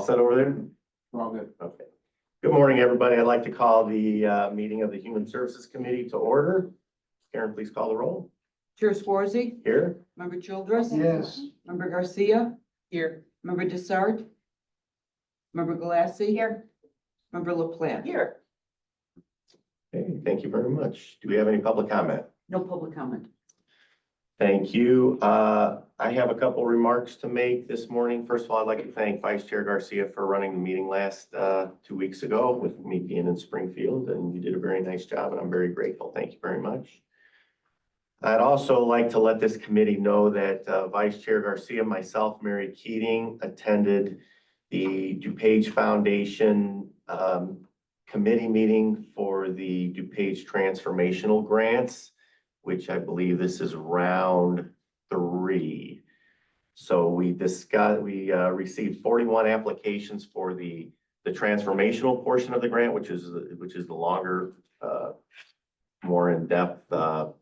set over there? We're all good. Okay. Good morning, everybody. I'd like to call the meeting of the Human Services Committee to order. Karen, please call the roll. Chair Swarzy, Here. Member Childress. Yes. Member Garcia. Here. Member Desart. Member Galassi. Here. Member LaPlante. Here. Okay, thank you very much. Do we have any public comment? No public comment. Thank you. I have a couple remarks to make this morning. First of all, I'd like to thank Vice Chair Garcia for running the meeting last 2 weeks ago with me being in Springfield, and you did a very nice job, and I'm very grateful. Thank you very much. I'd also like to let this committee know that Vice Chair Garcia, myself, Mary Keating, attended the DuPage Foundation committee meeting for the DuPage transformational grants, which I believe this is round 3. So we received 41 applications for the transformational portion of the grant, which is the longer, more in-depth,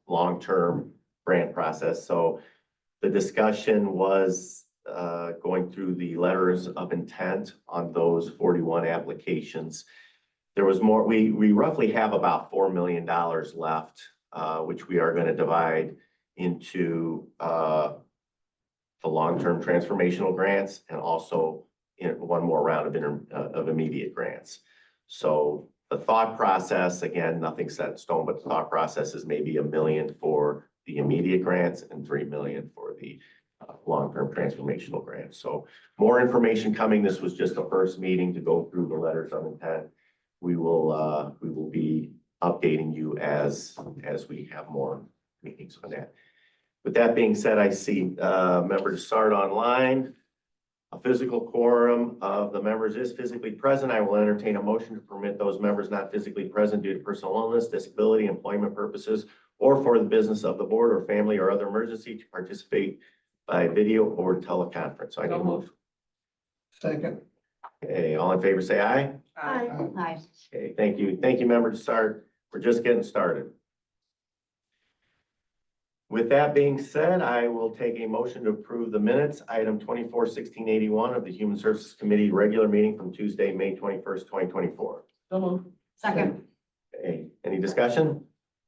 long-term grant process. So the discussion was going through the letters of intent on those 41 applications. There was more, we roughly have about $4 million left, which we are going to divide into the long-term transformational grants and also in one more round of immediate grants. So the thought process, again, nothing set in stone, but the thought process is maybe $1 million for the immediate grants and $3 million for the long-term transformational grants. So more information coming. This was just the first meeting to go through the letters of intent. We will be updating you as we have more meetings on that. With that being said, I see member Desart online. A physical quorum of the members is physically present. I will entertain a motion to permit those members not physically present due to personal illness, disability, employment purposes, or for the business of the board or family or other emergency to participate by video or teleconference. So I need a motion. Second. Okay, all in favor, say aye. Aye. Okay, thank you. Thank you, member Desart. We're just getting started. With that being said, I will take a motion to approve the minutes, item 24-1681 of the Human Services Committee regular meeting from Tuesday, May 21st, 2024. So moved. Second. Okay, any discussion?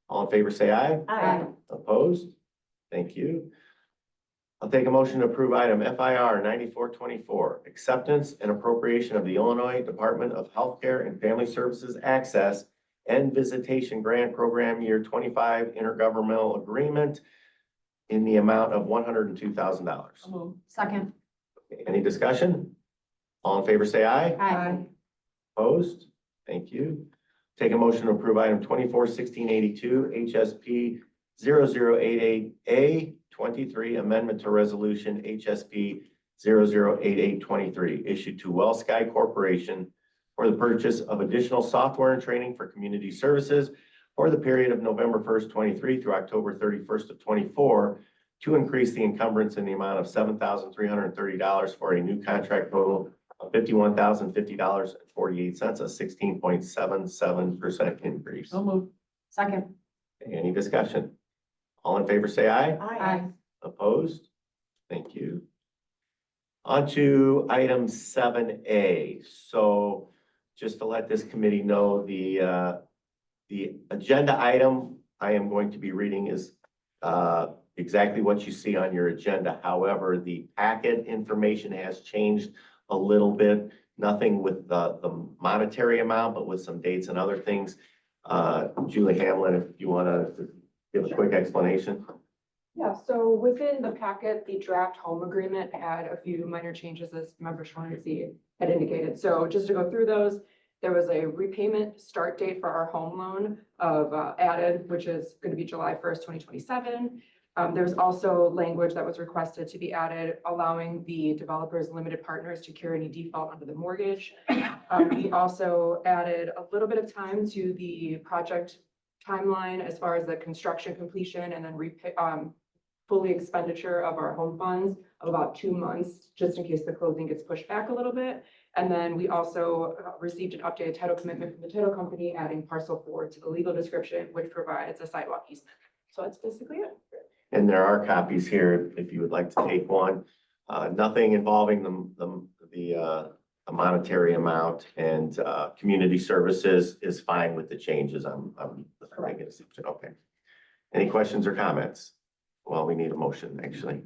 All in favor, say aye. Aye. Opposed? Thank you. I'll take a motion to approve item FIR 9424, acceptance and appropriation of the Illinois Department of Healthcare and Family Services Access and Visitation Grant Program Year 25 Intergovernmental Agreement in the amount of $102,000. Second. Any discussion? All in favor, say aye. Aye. Opposed? Thank you. Take a motion to approve item 24-1682, HSP 0088A 23, amendment to resolution HSP 008823, issued to WellSky Corporation for the purchase of additional software and training for community services for the period of November 1st, 23 through October 31st of 24 to increase the encumbrance in the amount of $7,330 for a new contract total of $51,050.48, a 16.77% increase. So moved. Second. Any discussion? All in favor, say aye. Aye. Opposed? Thank you. On to item 7A. So just to let this committee know, the agenda item I am going to be reading is exactly what you see on your agenda. However, the packet information has changed a little bit. Nothing with the monetary amount, but with some dates and other things. Julie Hamlin, if you want to give a quick explanation. Yeah, so within the packet, the draft home agreement had a few minor changes as Member Shaughnessy had indicated. So just to go through those, there was a repayment start date for our home loan of added, which is going to be July 1st, 2027. There's also language that was requested to be added, allowing the developers limited partners to carry any default under the mortgage. We also added a little bit of time to the project timeline as far as the construction completion and then fully expenditure of our home funds of about 2 months, just in case the closing gets pushed back a little bit. And then we also received an updated title commitment from the title company, adding parcel 4 to the legal description, which provides a sidewalk easement. So that's basically it. And there are copies here if you would like to take one. Nothing involving the a monetary amount, and community services is fine with the changes. I'm making an assumption. Okay. Any questions or comments? Well, we need a motion, actually.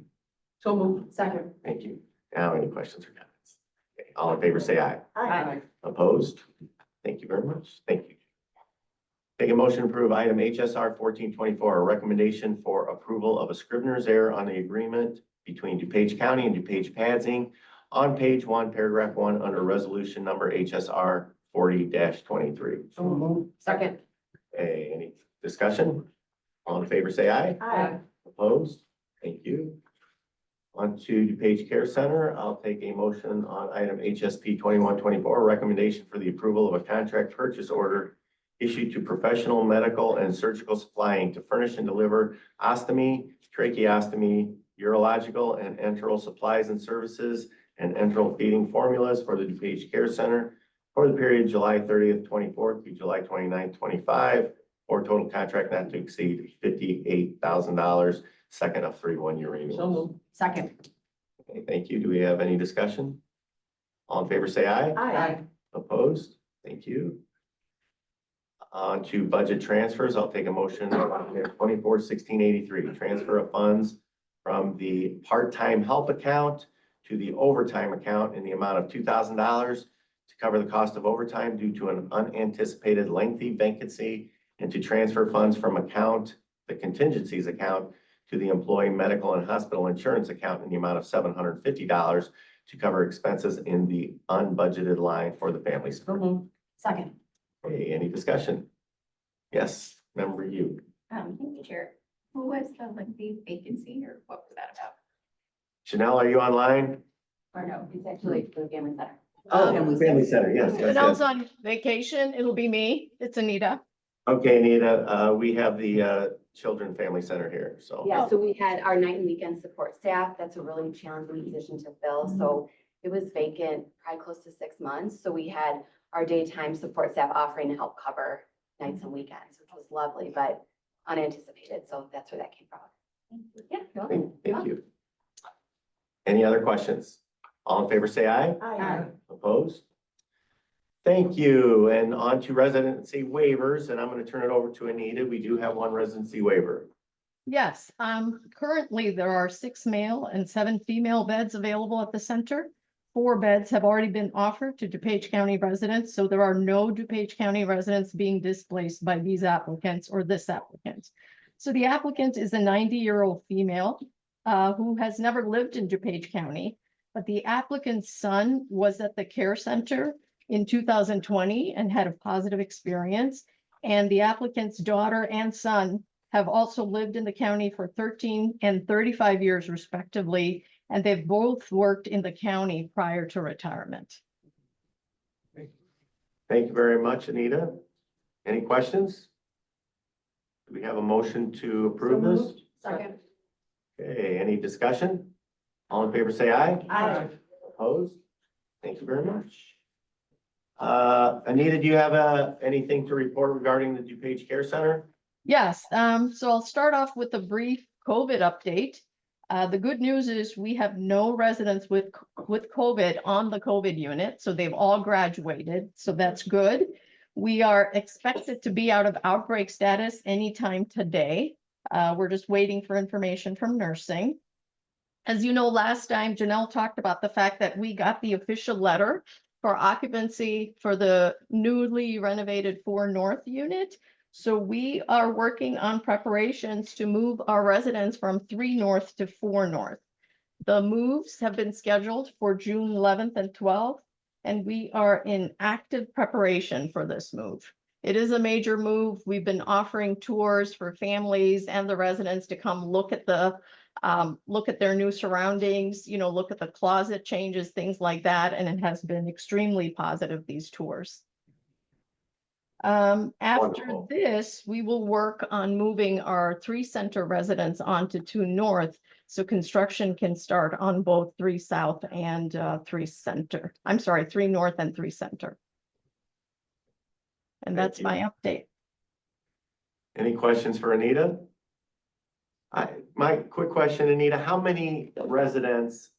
So moved. Second. Thank you. Now, any questions or comments? Okay, all in favor, say aye. Aye. Opposed? Thank you very much. Thank you. Take a motion to approve item HSR 1424, a recommendation for approval of a Scrivener's error on the agreement between DuPage County and DuPage Pads Inc. on page 1, paragraph 1, under resolution number HSR 40-23. So moved. Second. Okay, any discussion? All in favor, say aye. Aye. Opposed? Thank you. On to DuPage Care Center. I'll take a motion on item HSP 2124, a recommendation for the approval of a contract purchase order issued to Professional Medical and Surgical Supplying to furnish and deliver ostomy, tracheostomy, urological and enteral supplies and services and enteral feeding formulas for the DuPage Care Center for the period July 30th, 24 through July 29th, 25, or total contract not to exceed $58,000, second of 3 one-year renewals. So moved. Second. Okay, thank you. Do we have any discussion? All in favor, say aye. Aye. Opposed? Thank you. On to budget transfers. I'll take a motion on 241683, transfer of funds from the part-time help account to the overtime account in the amount of $2,000 to cover the cost of overtime due to an unanticipated lengthy vacancy, and to transfer funds from the contingencies account, to the employee medical and hospital insurance account in the amount of $750 to cover expenses in the unbudgeted line for the family. So moved. Second. Hey, any discussion? Yes, member you. Thank you, Chair. Who was the lengthy vacancy or what was that about? Chanel, are you online? Or no, it's actually for the family center. Oh, Family Family Center, yes, yes, Chanel's yes. on vacation. It'll be me. It's Anita. Okay, Anita, we have the Children Family Center here, so. Yeah, so we had our night and weekend support staff. That's a really challenging position to fill. So it was vacant probably close to 6 months. So we had our daytime support staff offering to help cover nights and weekends, which was lovely, but unanticipated. So that's where that came from. Yeah. you're welcome. Thank you. Any other questions? All in favor, say aye. Aye. Opposed? Thank you. And on to residency waivers, and I'm going to turn it over to Anita. We do have one residency waiver. Yes, currently there are 6 male and 7 female beds available at the center. 4 beds have already been offered to DuPage County residents, so there are no DuPage County residents being displaced by these applicants or this applicant. So the applicant is a 90-year-old female who has never lived in DuPage County, but the applicant's son was at the care center in 2020 and had a positive experience. And the applicant's daughter and son have also lived in the county for 13 and 35 years respectively, and they've both worked in the county prior to retirement. Thank you very much, Anita. Any questions? Do we have a motion to approve So this? moved. Second. Okay, any discussion? All in favor, say aye. Aye. Opposed? Thank you very much. Anita, do you have anything to report regarding the DuPage Care Center? Yes, so I'll start off with a brief COVID update. The good news is we have no residents with COVID on the COVID unit, so they've all graduated, so that's good. We are expected to be out of outbreak status anytime today. We're just waiting for information from nursing. As you know, last time Janelle talked about the fact that we got the official letter for occupancy for the newly renovated 4 North unit. So we are working on preparations to move our residents from 3 North to 4 North. The moves have been scheduled for June 11th and 12th, and we are in active preparation for this move. It is a major move. We've been offering tours for families and the residents to come look at their new surroundings, look at the closet changes, things like that. And it has been extremely positive, these tours. After Wonderful. this, we will work on moving our 3 center residents onto 2 North. So construction can start on both 3 South and 3 Center. I'm sorry, 3 North and 3 Center. And Thank that's you. my update. Any questions for Anita? My quick question, Anita, how many residents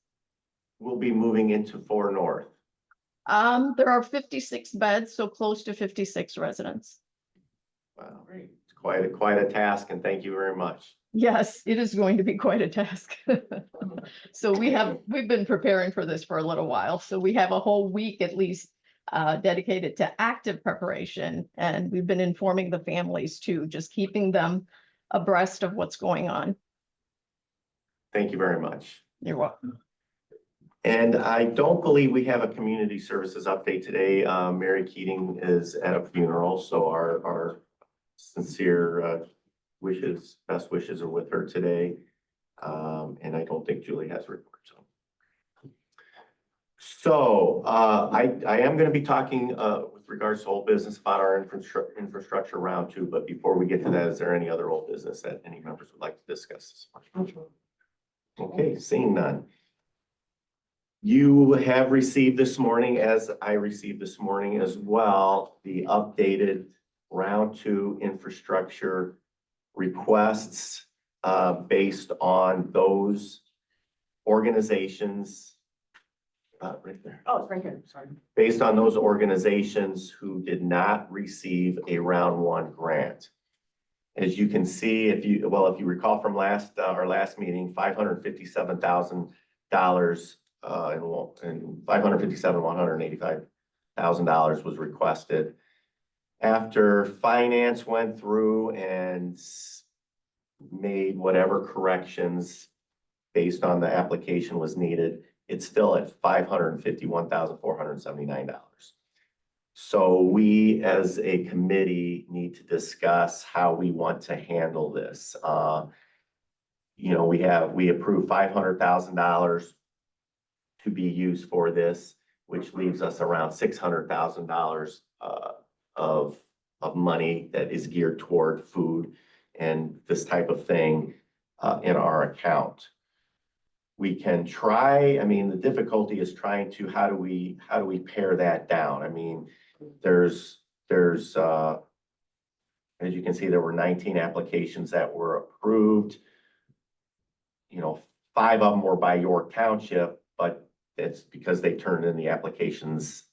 will be moving into 4 North? There are 56 beds, so close to 56 residents. Wow, it's quite a task, and thank you very much. Yes, it is going to be quite a task. So we've been preparing for this for a little while, so we have a whole week at least dedicated to active preparation, and we've been informing the families too, just keeping them abreast of what's going on. Thank you very much. You're welcome. And I don't believe we have a community services update today. Mary Keating is at a funeral, so our sincere best wishes are with her today. And I don't think Julie has a report. So I am going to be talking with regards to old business about our infrastructure round 2. But before we get to that, is there any other old business that any members would like to discuss this morning? Okay, seeing none. You have received this morning, as I received this morning as well, the updated round 2 infrastructure requests based on those organizations. Right there. Oh, it's right here, sorry. Based on those organizations who did not receive a round 1 grant. As you can see, if you recall from our last meeting, $557,000 and $185,000 was requested. After finance went through and made whatever corrections based on the application was needed, it's still at $551,479. So we, as a committee, need to discuss how we want to handle this. We approved $500,000 to be used for this, which leaves us around $600,000 of money that is geared toward food and this type of thing in our account. We can try, the difficulty is trying to, how do we pare that down? There's as you can see, there were 19 applications that were approved. 5 of them were by York Township, but it's because they turned in the applications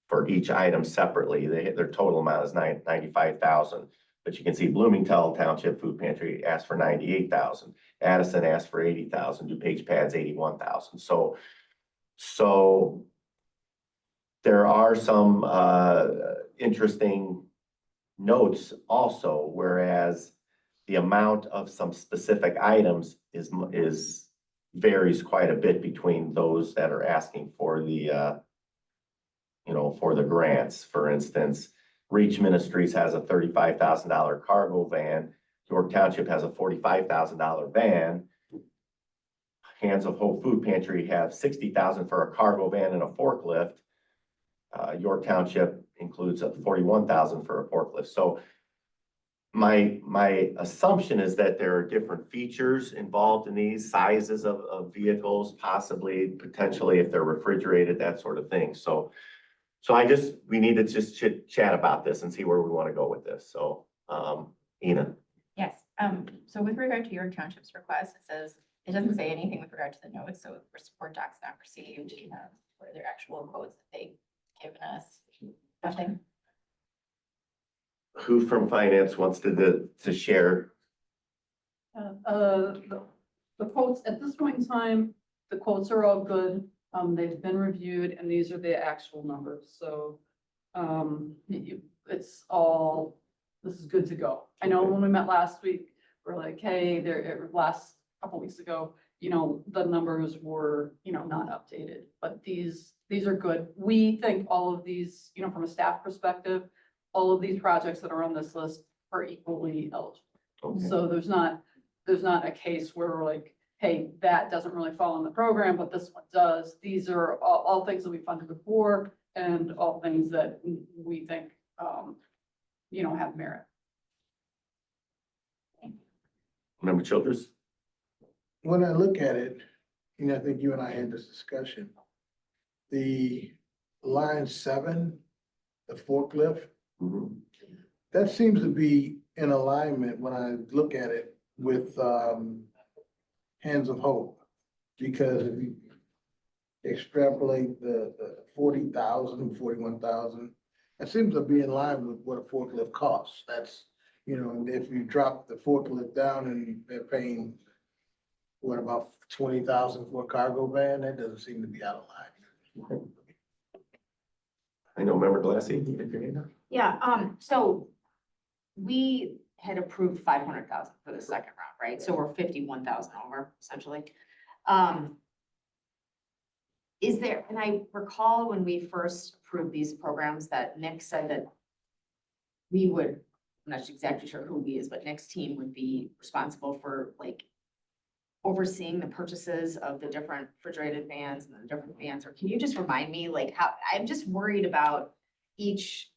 for each item separately. Their total amount is $95,000. But you can see Bloomington Township Food Pantry asked for $98,000. Addison asked for $80,000. DuPage Pads $81,000. So there are some interesting notes also, whereas the amount of some specific items varies quite a bit between those that are asking for the for the grants. For instance, Reach Ministries has a $35,000 cargo van. York Township has a $45,000 van. Hands of Hope Food Pantry have $60,000 for a cargo van and a forklift. York Township includes a $41,000 for a forklift. So my assumption is that there are different features involved in these sizes of vehicles, possibly, potentially, if they're refrigerated, that sort of thing. So we need to just chat about this and see where we want to go with this. So, Ina. Yes, so with regard to York Township's request, it doesn't say anything with regard to the notes, so for support docs not received, what are their actual codes that they've given us? Nothing. Who from finance wants to share? The quotes, at this point in time, the quotes are all good. They've been reviewed and these are the actual numbers. So this is good to go. I know when we met last week, we're like, hey, last couple weeks ago, the numbers were, not updated, but these are good. We think all of these, from a staff perspective, all of these projects that are on this list are equally eligible. Okay. So there's not a case where we're like, hey, that doesn't really fall in the program, but this one does. These are all things that we funded before and all things that we think, have merit. Member Childress? When I look at it, I think you and I had this discussion. The line 7, the forklift, that seems to be in alignment when I look at it with Hands of Hope. Because extrapolate the 40,000, 41,000, it seems to be in line with what a forklift costs. That's, and if you drop the forklift down and they're paying, what, about 20,000 for a cargo van, that doesn't seem to be out of line. I know, Member Glassy, you did your hand up? Yeah, so we had approved 500,000 for the second round, right? So we're 51,000 over essentially. Is there, and I recall when we first approved these programs that Nick said that we would, I'm not exactly sure who he is, but Nick's team would be responsible for like overseeing the purchases of the different refrigerated vans and the different vans, or can you just remind me like how, I'm just worried about each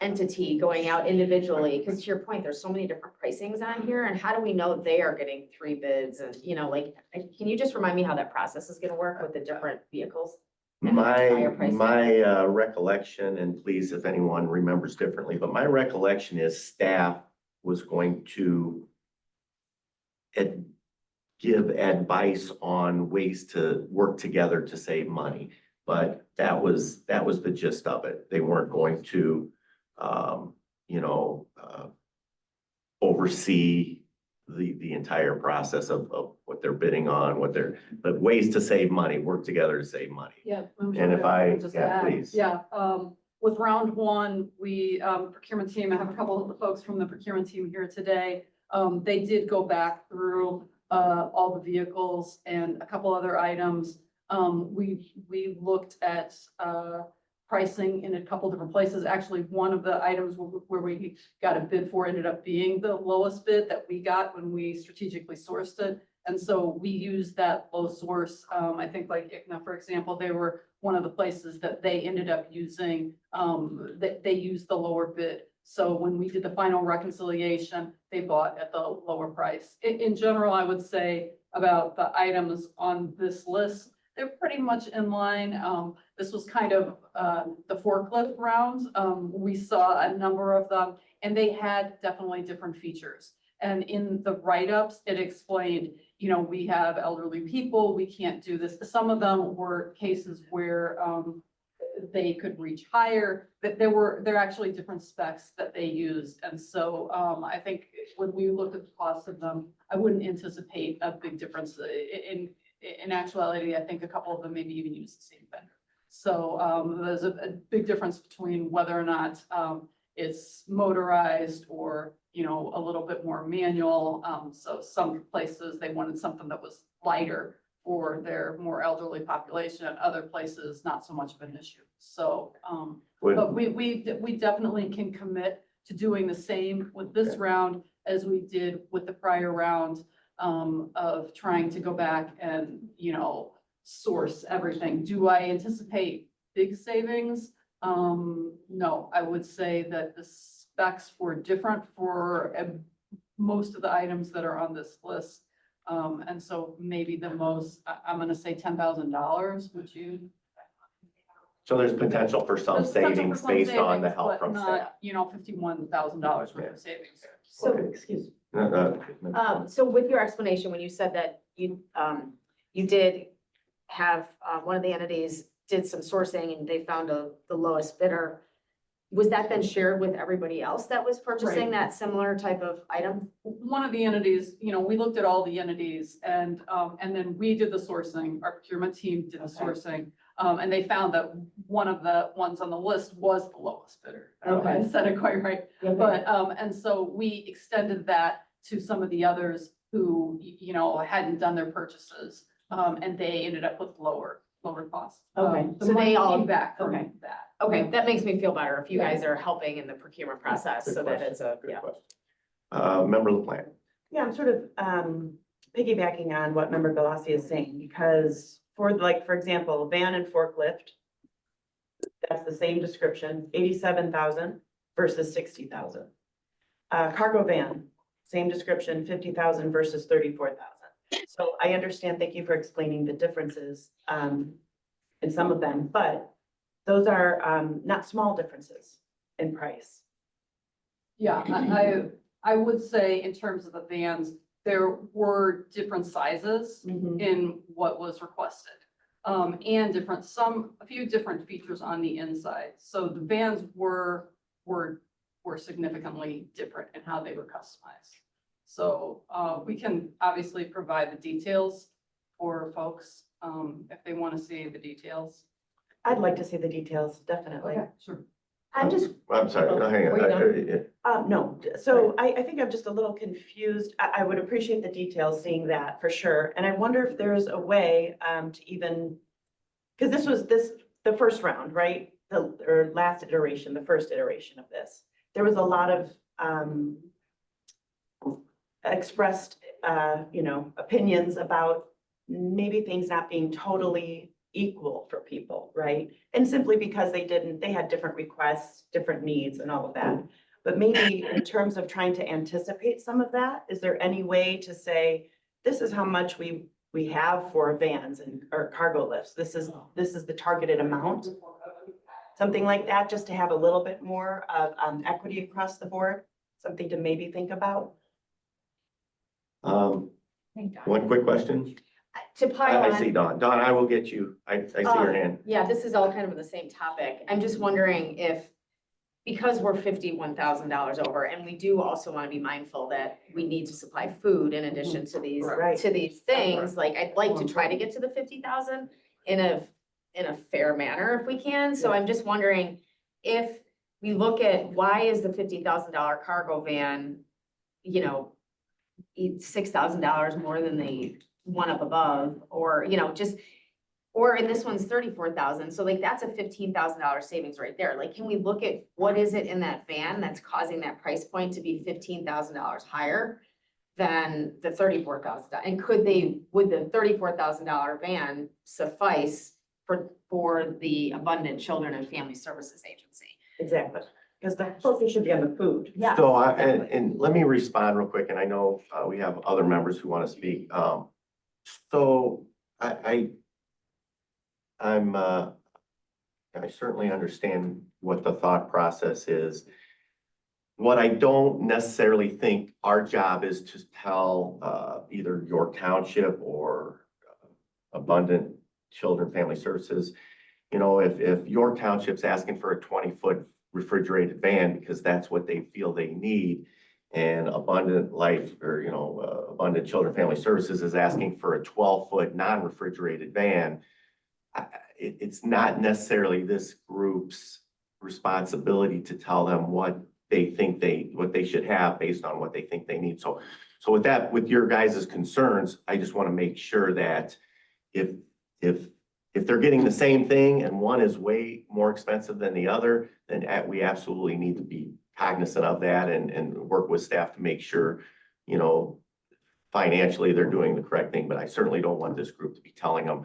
entity going out individually, because to your point, there's so many different pricings on here, and how do we know they are getting 3 bids? And, like, can you just remind me how that process is gonna work with the different vehicles? And the higher pricing? My recollection, and please, if anyone remembers differently, but my recollection is staff was going to give advice on ways to work together to save money. But that was the gist of it. They weren't going to, oversee the entire process of what they're bidding on, but ways to save money, work together to save money. Yeah. I'm And sure if I, just yeah, add. please. Yeah, with round one, we, procurement team, I have a couple of the folks from the procurement team here today. They did go back through, all the vehicles and a couple other items. We looked at, pricing in a couple different places. Actually, one of the items where we got a bid for ended up being the lowest bid that we got when we strategically sourced it. And so we used that low source. I think like ICNA, for example, they were one of the places that they ended up using, they used the lower bid. So when we did the final reconciliation, they bought at the lower price. In general, I would say about the items on this list, they're pretty much in line. This was kind of the forklift rounds. We saw a number of them and they had definitely different features. And in the write-ups, it explained, we have elderly people, we can't do this. Some of them were cases where they could reach higher, but there are actually different specs that they used. And so I think when we looked at the cost of them, I wouldn't anticipate a big difference. In actuality, I think a couple of them maybe even use the same vendor. So there's a big difference between whether or not it's motorized or, a little bit more manual. So some places they wanted something that was lighter for their more elderly population, and other places not so much of an issue. So, but we definitely can commit to doing the same with this round as we did with the prior round. Of trying to go back and, source everything. Do I anticipate big savings? No, I would say that the specs were different for most of the items that are on this list. And so maybe the most, I'm gonna say $10,000, would you? So there's potential for some There's potential savings for some based on the savings, help but from staff. not, $51,000 worth of savings. So, Okay. excuse me. No, So with your explanation, when you said that you did have, one of the entities did some sourcing and they found the lowest bidder, was that then shared with everybody else that was purchasing Right. that similar type of item? One of the entities, we looked at all the entities and then we did the sourcing, our procurement team did the Okay. sourcing. And they found that one of the ones on the list was the lowest bidder. I don't know if I Okay. said it quite right. Okay. But, and so we extended that to some of the others who, hadn't done their purchases. And they ended up with lower costs. Okay. The So they money all- came back okay. from that. Okay, that makes me feel better if you Yeah. guys are helping in the procurement process Good so that question, it's a, good yeah. question. Member LaPlante. Yeah, I'm sort of piggybacking on what Member Galassi is saying, because for example, van and forklift, that's the same description, 87,000 versus 60,000. Cargo van, same description, 50,000 versus 34,000. So I understand, thank you for explaining the differences in some of them, but those are not small differences in price. Yeah, I would say in terms of the vans, there were different sizes in what was requested. and a few different features on the inside. So the vans were significantly different in how they were customized. So, we can obviously provide the details for folks, if they want to see the details. I'd like to see the details, definitely. Sure. I'm just, I'm sorry, no, hang Were you on. No, so I think I'm just a little confused. I would appreciate the details, seeing that for sure. And I wonder if there's a way to even, because this was the first round, right? Or last iteration, the first iteration of this. There was a lot of expressed, opinions about maybe things not being totally equal for people, right? And simply because they had different requests, different needs and all of that. But maybe in terms of trying to anticipate some of that, is there any way to say, this is how much we have for vans or cargo lifts? This is the targeted amount? Something like that, just to have a little bit more of equity across the board, something to maybe think about. One quick question. To pile I see on, Dawn. Dawn, I will get you. I see your hand. yeah, this is all kind of on the same topic. I'm just wondering if, because we're $51,000 over, and we do also want to be mindful that we need to supply food in addition to these, Right. things, like I'd like to try to get to the 50,000 in a fair manner if we can. So I'm just wondering if we look at why is the $50,000 cargo van, $6,000 more than the one up above, or, or in this one's 34,000. So like, that's a $15,000 savings right there. Like, can we look at what is it in that van that's causing that price point to be $15,000 higher than the $34,000? And would the $34,000 van suffice for the Abundant Children and Family Services Agency? Exactly, because the focus should be on the food. Yeah. So and let me respond real quick, and I know we have other members who want to speak. So I certainly understand what the thought process is. What I don't necessarily think our job is to tell either York Township or Abundant Children Family Services, if York Township's asking for a 20-foot refrigerated van because that's what they feel they need, and Abundant Life or, Abundant Children Family Services is asking for a 12-foot non-refrigerated van, it's not necessarily this group's responsibility to tell them what they should have based on what they think they need. So with your guys' concerns, I just want to make sure that if they're getting the same thing and one is way more expensive than the other, then we absolutely need to be cognizant of that and work with staff to make sure, financially they're doing the correct thing. But I certainly don't want this group to be telling them,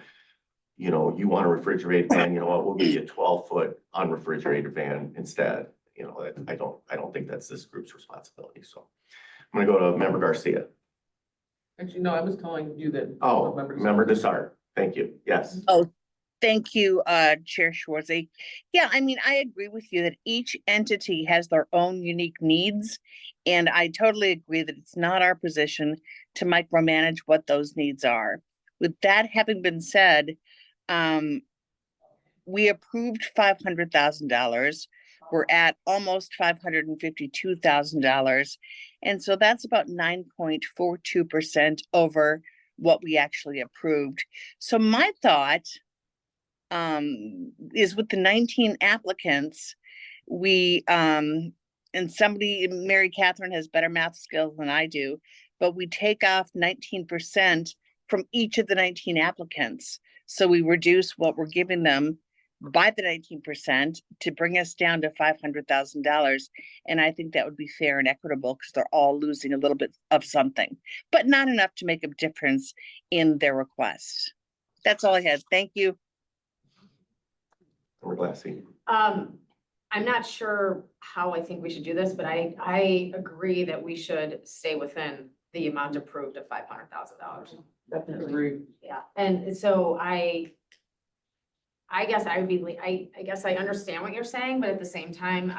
you want a refrigerated van, you know what, we'll give you a 12-foot unrefrigerated van instead. I don't think that's this group's responsibility. So I'm gonna go to Member Garcia. Actually, no, I was telling you that. Oh, Member Desart. Thank you. Yes. Oh, thank you, Chair Schwartzy. Yeah, I mean, I agree with you that each entity has their own unique needs. And I totally agree that it's not our position to micromanage what those needs are. With that having been said, we approved $500,000. We're at almost $552,000. And so that's about 9.42% over what we actually approved. So my thought is with the 19 applicants, we, and Mary Catherine has better math skills than I do, but we take off 19% from each of the 19 applicants. So we reduce what we're giving them by the 19% to bring us down to $500,000. And I think that would be fair and equitable because they're all losing a little bit of something, but not enough to make a difference in their request. That's all I had. Thank you. I'm not sure how I think we should do this, but I agree that we should stay within the amount approved of $500,000. Definitely. Agree. Yeah, and so I guess I guess I understand what you're saying, but at the same time,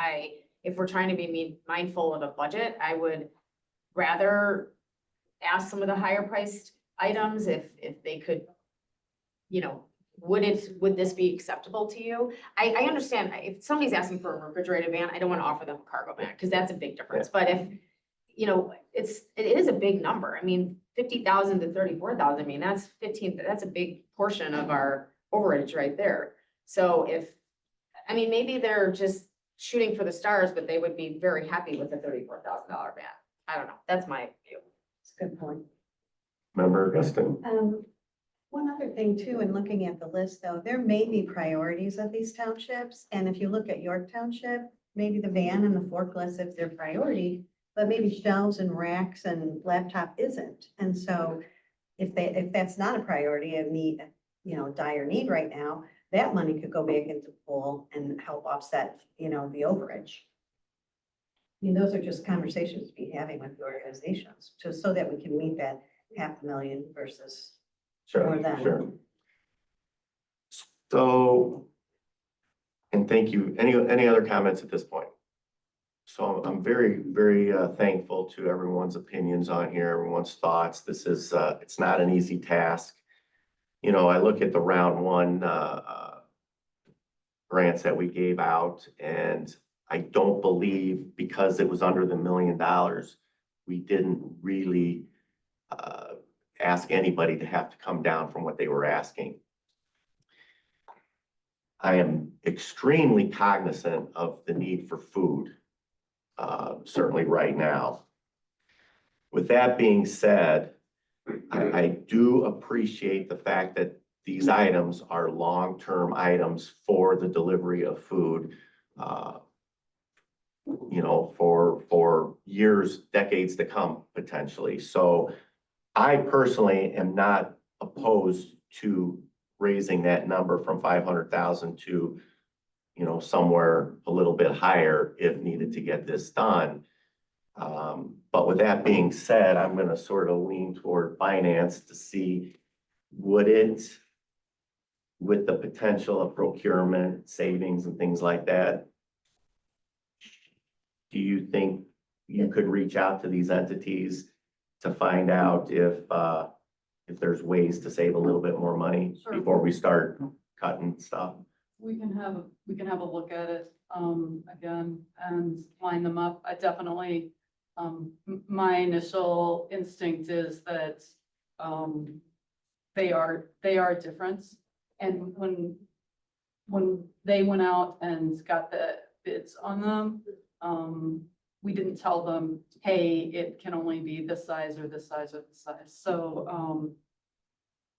if we're trying to be mindful of a budget, I would rather ask some of the higher priced items if they could, would this be acceptable to you? I understand if somebody's asking for a refrigerated van, I don't want to offer them a cargo van because that's a big difference. But if, you know, it is a big number. I mean, 50,000 to 34,000, I mean, that's a big portion of our overage right there. So I mean, maybe they're just shooting for the stars, but they would be very happy with a $34,000 van. I don't know. That's my view. It's a good point. Member Augustine? One other thing too, in looking at the list though, there may be priorities of these townships. And if you look at York Township, maybe the van and the forklifts if they're priority, but maybe shelves and racks and laptop isn't. And so if that's not a priority and need, you know, dire need right now, that money could go back into the pool and help offset, you know, the overage. I mean, those are just conversations to be having with the organizations, just so that we can meet that 500,000 versus Sure, more than. sure. So, and thank you. Any other comments at this point? So I'm very, very thankful to everyone's opinions on here, everyone's thoughts. This is, it's not an easy task. You know, I look at the round one grants that we gave out, and I don't believe because it was under the $1 million, we didn't really ask anybody to have to come down from what they were asking. I am extremely cognizant of the need for food, certainly right now. With that being said, I do appreciate the fact that these items are long-term items for the delivery of food, you know, for years, decades to come, potentially. So I personally am not opposed to raising that number from 500,000 to, you know, somewhere a little bit higher if needed to get this done. But with that being said, I'm going to sort of lean toward finance to see would it, with the potential of procurement, savings and things like that, do you think you could reach out to these entities to find out if there's ways to save a little bit more money Sure. before we start cutting stuff? We can have a look at it, again, and line them up. I definitely, my initial instinct is that, they are different. And when they went out and got the bids on them, we didn't tell them, hey, it can only be this size or this size or this size.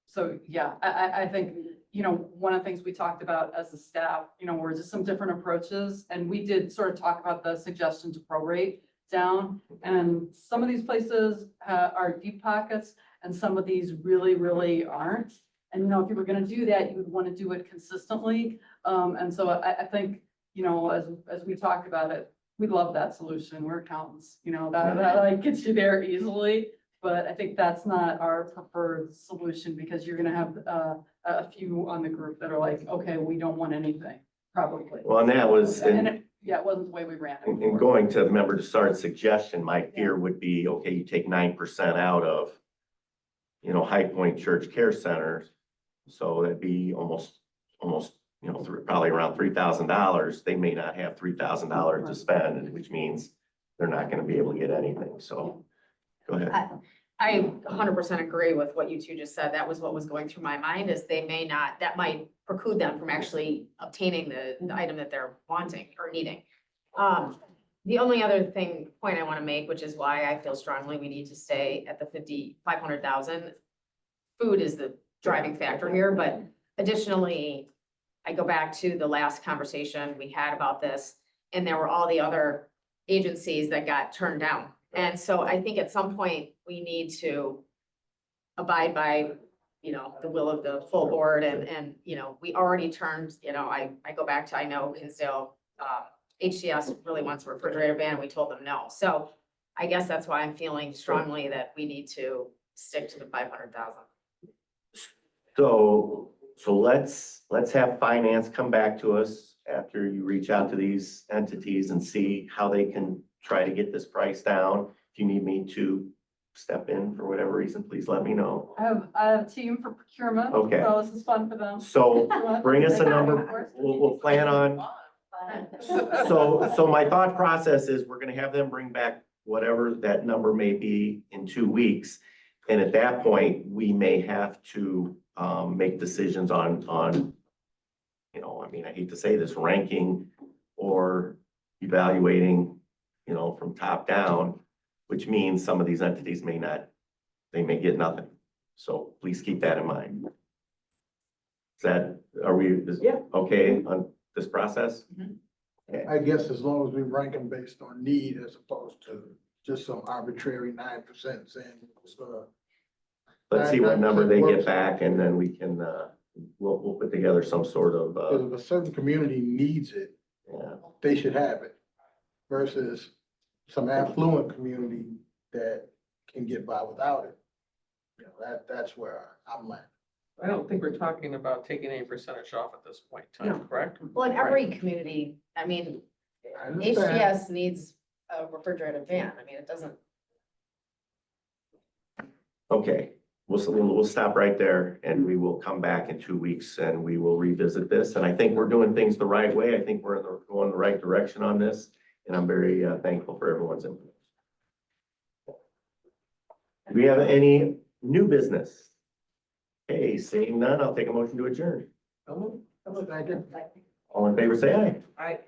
So, yeah, I think, you know, one of the things we talked about as a staff, you know, were just some different approaches. And we did sort of talk about the suggestion to prorate down. And some of these places are deep pockets and some of these really, really aren't. And, you know, if you were going to do that, you would want to do it consistently. And so I think, you know, as we talked about it, we love that solution. We're accountants, you know, that like gets you there easily. But I think that's not our preferred solution because you're going to have a few on the group that are like, okay, we don't want anything, probably. Well, and that was, Yeah, it wasn't the way we ran it. and going to Member Dessart's suggestion, my fear would be, okay, you take 9% out of, you know, High Point Church Care Centers. So that'd be almost, you know, probably around $3,000. They may not have $3,000 to spend, which means they're not going to be able to get anything. So go ahead. I 100% agree with what you two just said. That was what was going through my mind is that might preclude them from actually obtaining the item that they're wanting or needing. The only other point I want to make, which is why I feel strongly we need to stay at the 500,000. Food is the driving factor here, but additionally, I go back to the last conversation we had about this, and there were all the other agencies that got turned down. And so I think at some point we need to abide by, you know, the will of the full board and, you know, we already turned, you know, I go back to, I know Hinsdale, HCS really wants a refrigerator ban and we told them no. So I guess that's why I'm feeling strongly that we need to stick to the 500,000. So let's have finance come back to us after you reach out to these entities and see how they can try to get this price down. If you need me to step in for whatever reason, please let me know. I have a team for procurement. Okay. So this is fun for them. So bring us a number, we'll plan on. So my thought process is we're gonna have them bring back whatever that number may be in 2 weeks. And at that point, we may have to make decisions on, you know, I mean, I hate to say this, ranking or evaluating, you know, from top down, which means some of these entities may not, they may get nothing. So please keep that in mind. Is that, are we, Yeah. okay on this process? I guess as long as we rank them based on need as opposed to just some arbitrary 9% saying it's gonna. Let's see what number they get back and then we can, we'll put together some sort of, If a certain community needs it, yeah. they should have it versus some affluent community that can get by without it. You know, that's where I'm at. I don't think we're talking about taking any percentage off at this point in time, No. correct? Well, in every community, I mean, I understand. HGS needs a refrigerated van. I mean, it doesn't. Okay, we'll stop right there and we will come back in 2 weeks and we will revisit this. And I think we're doing things the right way. I think we're going the right direction on this. And I'm very thankful for everyone's input. Do we have any new business? Okay, seeing none, I'll take a motion to adjourn. Oh, Thank you. All in favor, say aye. I.